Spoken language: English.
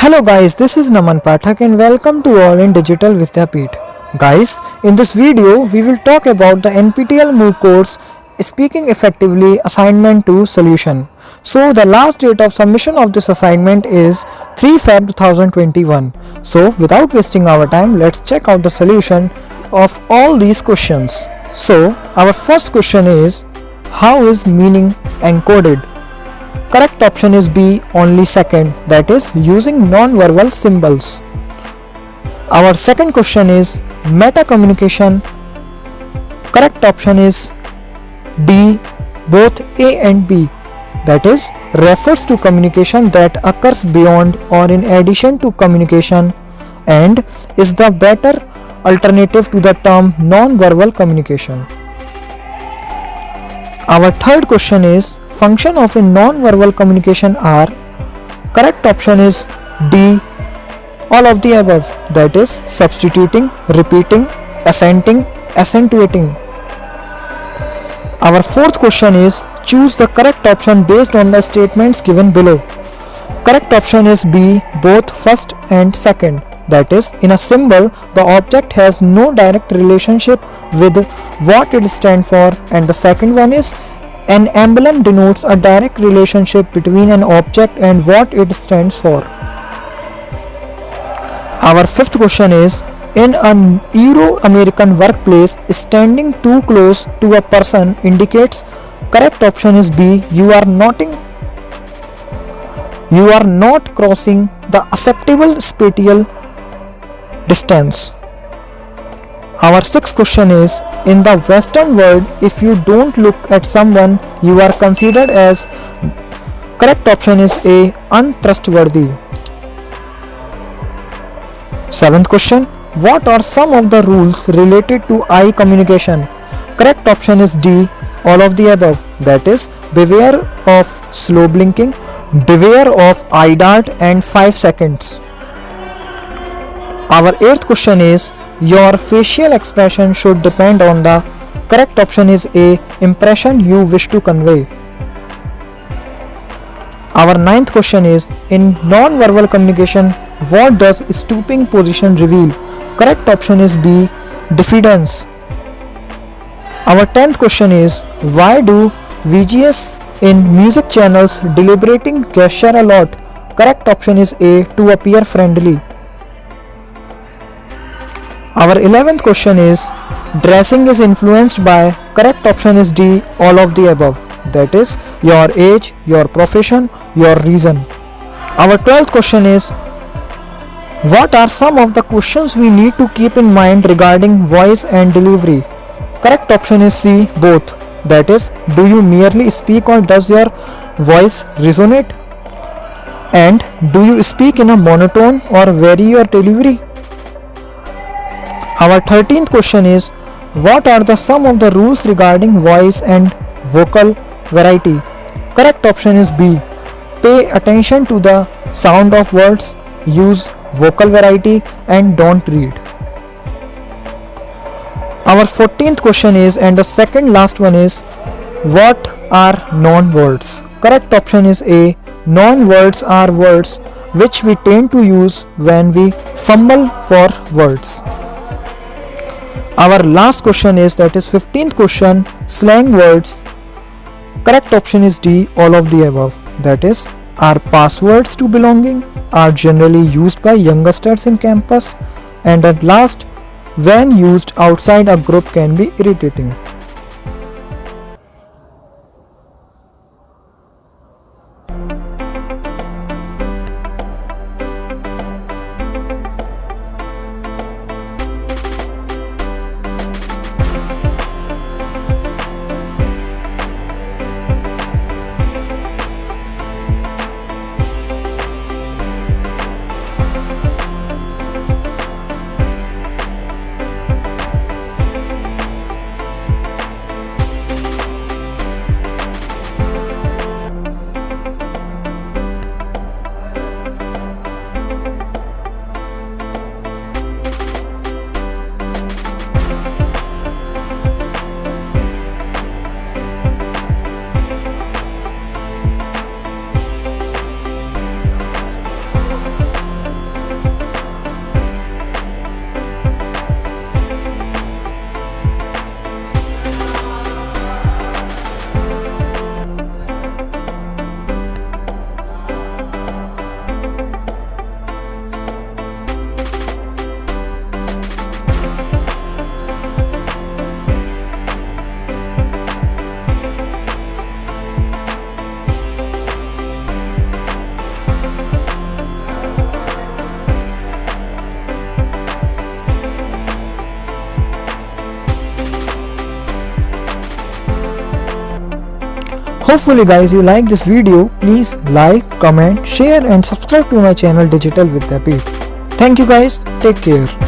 Hello guys, this is Naman Pathak and welcome to All in Digital Vidyapeeth. Guys, in this video we will talk about the NPTEL MOOC course Speaking Effectively Assignment 2 Solution. So the last date of submission of this assignment is 3 Feb 2021. So without wasting our time, let's check out the solution of all these questions. So our first question is, how is meaning encoded? Correct option is B, only second, that is using non-verbal symbols. Our second question is meta communication. Correct option is D, both A and B, that is refers to communication that occurs beyond or in addition to communication and is the better alternative to the term non-verbal communication. Our third question is, function of a non-verbal communication are. Correct option is D, all of the above, that is substituting, repeating, assenting, accentuating. Our fourth question is, choose the correct option based on the statements given below. Correct option is B, both first and second, that is in a symbol the object has no direct relationship with what it stands for, and the second one is an emblem denotes a direct relationship between an object and what it stands for. Our fifth question is, in an Euro-American workplace, standing too close to a person indicates. Correct option is B, you are not crossing the acceptable spatial distance. Our sixth question is, in the Western world, if you don't look at someone, you are considered as. Correct option is A, untrustworthy. Seventh question, what are some of the rules related to eye communication? Correct option is D, all of the above, that is beware of slow blinking, beware of eye dart and 5 seconds. Our eighth question is, your facial expression should depend on the. Correct option is A, impression you wish to convey. Our ninth question is, in non-verbal communication, what does stooping position reveal? Correct option is B, diffidence. Our 10th question is, why do VJs in music channels deliberating gesture a lot? Correct option is A, to appear friendly. Our 11th question is, dressing is influenced by. Correct option is D, all of the above, that is your age, your profession, your reason. Our 12th question is, what are some of the questions we need to keep in mind regarding voice and delivery? Correct option is C, both, that is do you merely speak or does your voice resonate, and do you speak in a monotone or vary your delivery? Our 13th question is, what are the some of the rules regarding voice and vocal variety? Correct option is B, pay attention to the sound of words, use vocal variety and don't read. Our 14th question is, and the second last one is, what are non-words? Correct option is A, non-words are words which we tend to use when we fumble for words. Our last question is, that is 15th question, slang words. Correct option is D, all of the above, that is are passwords to belonging, are generally used by youngsters in campus, and at last, when used outside a group can be irritating. Hopefully guys you like this video. Please like, comment, share and subscribe to my channel Digital Vidyapeeth. Thank you guys. Take care.